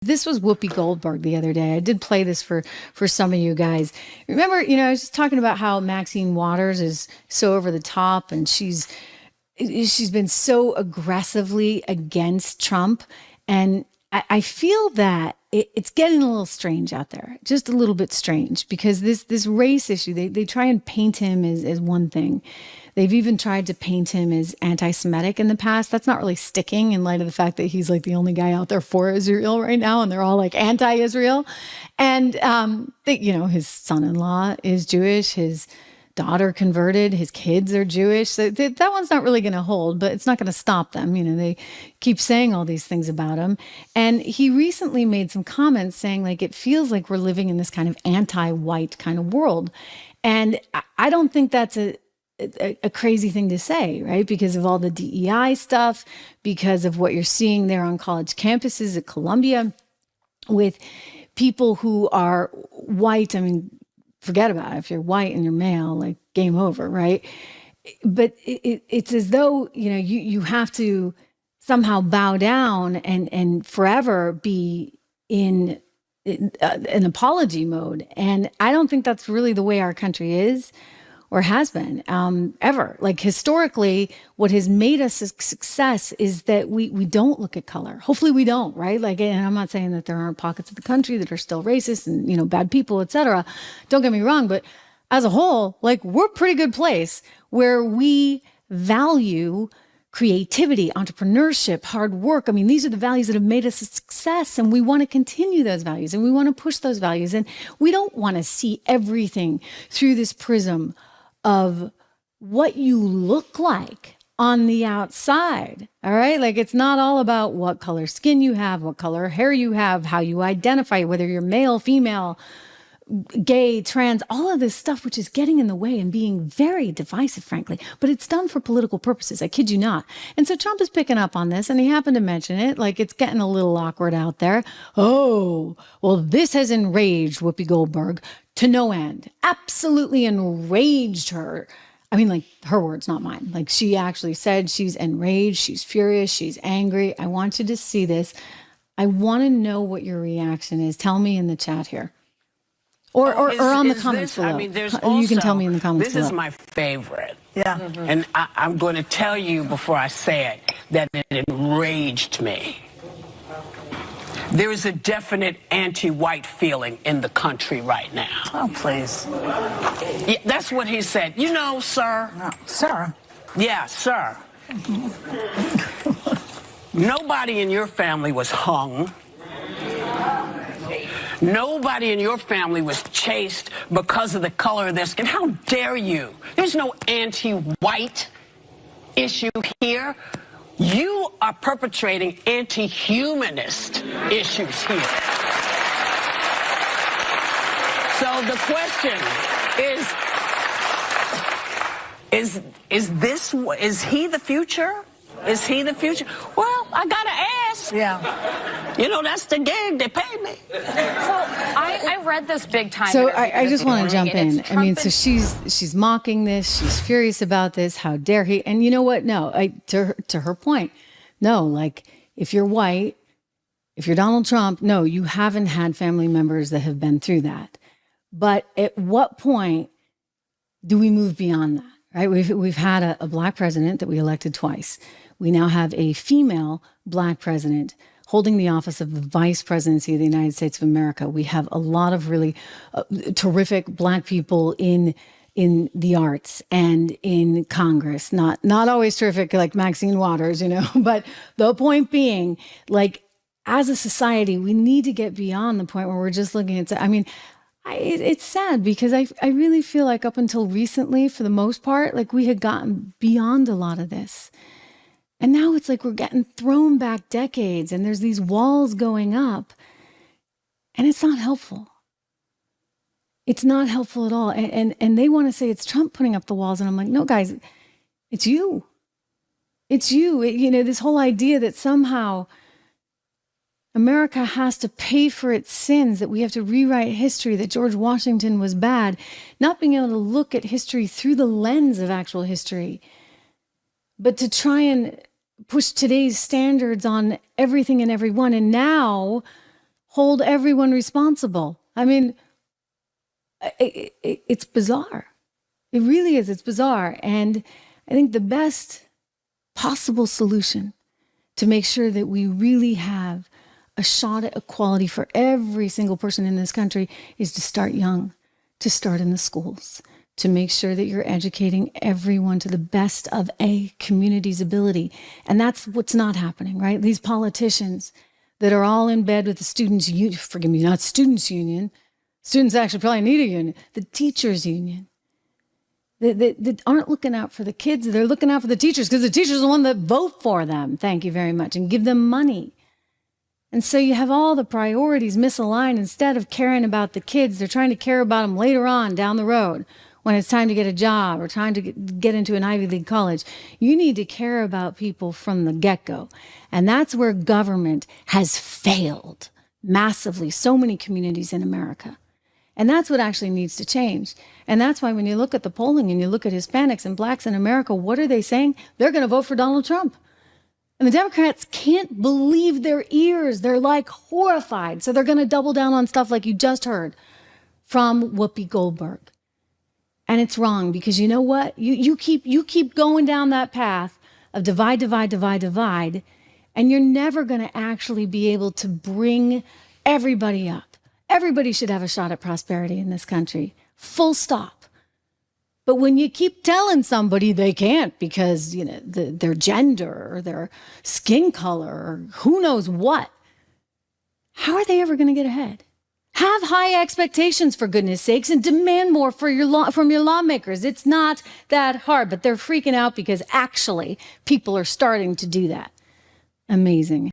This was Whoopi Goldberg the other day. I did play this for some of you guys. Remember, I was just talking about how Maxine Waters is so over the top, and she's been so aggressively against Trump. And I feel that it's getting a little strange out there, just a little bit strange, because this race issue, they try and paint him as one thing. They've even tried to paint him as anti-Semitic in the past. That's not really sticking in light of the fact that he's like the only guy out there for Israel right now, and they're all like anti-Israel. And his son-in-law is Jewish. His daughter converted. His kids are Jewish. So that one's not really going to hold, but it's not going to stop them. They keep saying all these things about him. And he recently made some comments saying like, it feels like we're living in this kind of anti-white kind of world. And I don't think that's a crazy thing to say, right? Because of all the DEI stuff, because of what you're seeing there on college campuses at Columbia with people who are white. I mean, forget about it. If you're white and you're male, like game over, right? But it's as though, you have to somehow bow down and forever be in an apology mode. And I don't think that's really the way our country is or has been ever. Like historically, what has made us a success is that we don't look at color. Hopefully we don't, right? Like, and I'm not saying that there aren't pockets of the country that are still racist and, bad people, et cetera. Don't get me wrong, but as a whole, like we're a pretty good place where we value creativity, entrepreneurship, hard work. I mean, these are the values that have made us a success, and we want to continue those values and we want to push those values. And we don't want to see everything through this prism of what you look like on the outside. All right. Like it's not all about what color skin you have, what color hair you have, how you identify, whether you're male, female, gay, trans, all of this stuff, which is getting in the way and being very divisive, frankly, but it's done for political purposes. I kid you not. And so Trump is picking up on this, and he happened to mention it. Like it's getting a little awkward out there. Oh, well, this has enraged Whoopi Goldberg to no end. Absolutely enraged her. I mean, like her words, not mine. Like she actually said she's enraged, she's furious, she's angry. I want you to see this. I want to know what your reaction is. Tell me in the chat here. Or on the comments below. I mean, there's also, you can tell me in the comments below. This is my favorite. Yeah. Mm-hmm. And I'm going to tell you before I say it that it enraged me. There is a definite anti-white feeling in the country right now. Oh, please. Yeah, that's what he said. Sir. No, sir. Yeah, sir. Nobody in your family was hung. Nobody in your family was chased because of the color of their skin. How dare you? There's no anti-white issue here. You are perpetrating anti-humanist issues here. So the question is he the future? Is he the future? Well, I gotta ask. Yeah. That's the gig. They pay me. So I read this big time. So I just want to jump in. I mean, so she's mocking this. She's furious about this. How dare he? And you know what? No, to her point, no, like if you're white, if you're Donald Trump, no, you haven't had family members that have been through that. But at what point do we move beyond that? Right? We've had a black president that we elected twice. We now have a female black president holding the office of the vice presidency of the United States of America. We have a lot of really terrific black people in the arts and in Congress. Not always terrific like Maxine Waters, but the point being, like, as a society, we need to get beyond the point where we're just looking at, it's sad because I really feel like up until recently, for the most part, like we had gotten beyond a lot of this. And now it's like we're getting thrown back decades and there's these walls going up and it's not helpful. It's not helpful at all. And they want to say it's Trump putting up the walls. And I'm like, no, guys, it's you. It's you. This whole idea that somehow America has to pay for its sins, that we have to rewrite history, that George Washington was bad, not being able to look at history through the lens of actual history, but to try and push today's standards on everything and everyone. And now hold everyone responsible. I mean, it's bizarre. It really is. It's bizarre. And I think the best possible solution to make sure that we really have a shot at equality for every single person in this country is to start young, to start in the schools, to make sure that you're educating everyone to the best of a community's ability. And that's what's not happening, right? These politicians that are all in bed with the students' union, forgive me, not students' union. Students actually probably need a union. The teachers' union. They aren't looking out for the kids. They're looking out for the teachers because the teachers are the one that vote for them. Thank you very much. And give them money. And so you have all the priorities misaligned. Instead of caring about the kids, they're trying to care about them later on down the road when it's time to get a job or time to get into an Ivy League college. You need to care about people from the get-go. And that's where government has failed massively. So many communities in America. And that's what actually needs to change. And that's why when you look at the polling and you look at Hispanics and blacks in America, what are they saying? They're going to vote for Donald Trump. And the Democrats can't believe their ears. They're like horrified. So they're going to double down on stuff like you just heard from Whoopi Goldberg. And it's wrong because you know what? You keep going down that path of divide, and you're never going to actually be able to bring everybody up. Everybody should have a shot at prosperity in this country. Full stop. But when you keep telling somebody they can't because, you know, their gender or their skin color or who knows what, how are they ever going to get ahead? Have high expectations, for goodness sakes, and demand more from your lawmakers. It's not that hard, but they're freaking out because actually people are starting to do that. Amazing.